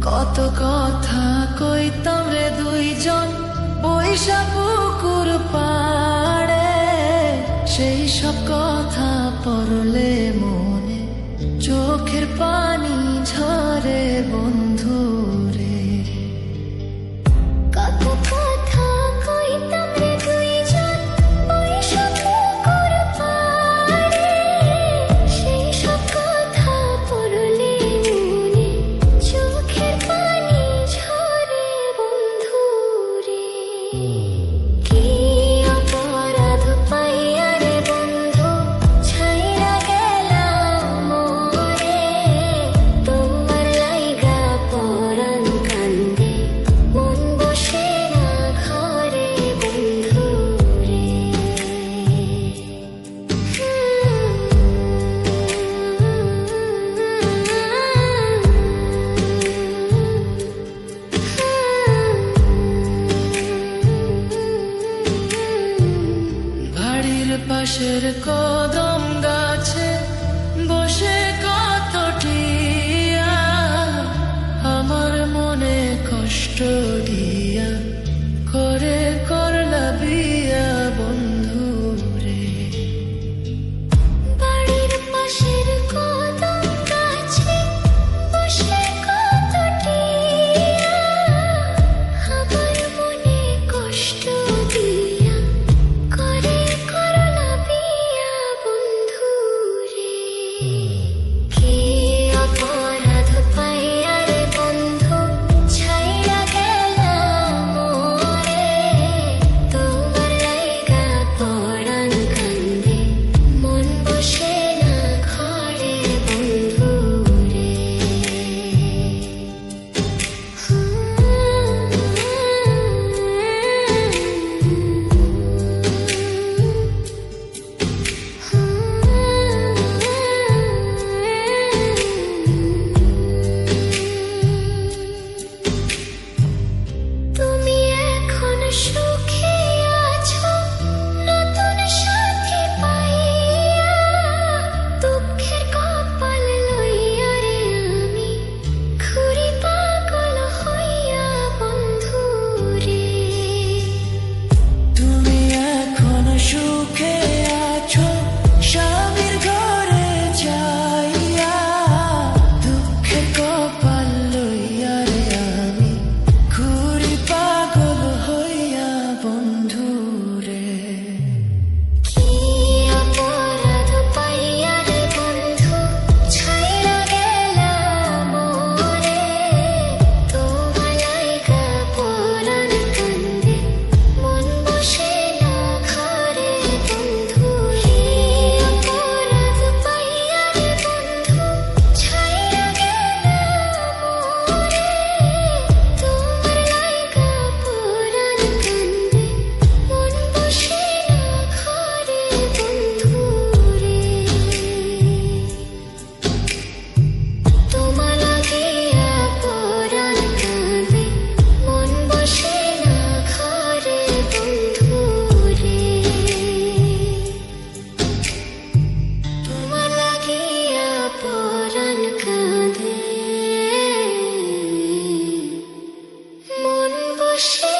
কত কথা কইতাম রে দুইজন বৈশা পুকুর পাড়ে, সেই সব কথা পড়লে মনে চোখের পানি ঝরে বন্ধু রে। কত কথা কইতাম রে দুইজন বৈশা পুকুর পাড়ে, সেই সব কথা পড়লে মনে চোখের পানি ঝরে বন্ধু রে। কি অপরাধ পাইয়া রে বন্ধু ছাইরা গেলাম মোরে, তোমার লাইগা পরাণ কান্দে মন বসে না ঘরে বন্ধু রে। বাড়ির পাশের কদম গাছে বসে কত টিয়া আমার মনে কষ্ট দিয়া করে করলা বিয়া বন্ধু রে। বাড়ির পাশের কদম গাছে বসে কত টিয়া আমার মনে কষ্ট দিয়া করে করলা বিয়া বন্ধু রে। কি অপরাধ পাইয়া রে বন্ধু ছাইরা গেলাম মোরে, তোমার লাইগা পরাণ কান্দে মন বসে না ঘরে বন্ধু রে। তুমি এখন সুখে আছো নতুন সাথী পাইয়া, দুঃখের কপাল লইয়া রে আমি ঘুরি পাগল হইয়া বন্ধু রে। তুমি এখন সুখে আছো স্বামীর ঘরে যাইয়া, দুঃখের কপাল লইয়া রে আমি ঘুরি পাগল হইয়া বন্ধু রে। কি অপরাধ পাইয়া রে বন্ধু ছাইরা গেলাম মোরে, তোমার লাইগা পরাণ কান্দে মন বসে না ঘরে বন্ধু রে। অপরাধ পাইয়া রে বন্ধু ছাইরা গেলাম মোরে, তোমার লাইগা পরাণ কান্দে মন বসে না ঘরে বন্ধু রে। তোমার লাগিয়া পরাণ কান্দে মন বসে না ঘরে বন্ধু রে। তোমার লাগিয়া পরাণ কান্দে মন বসে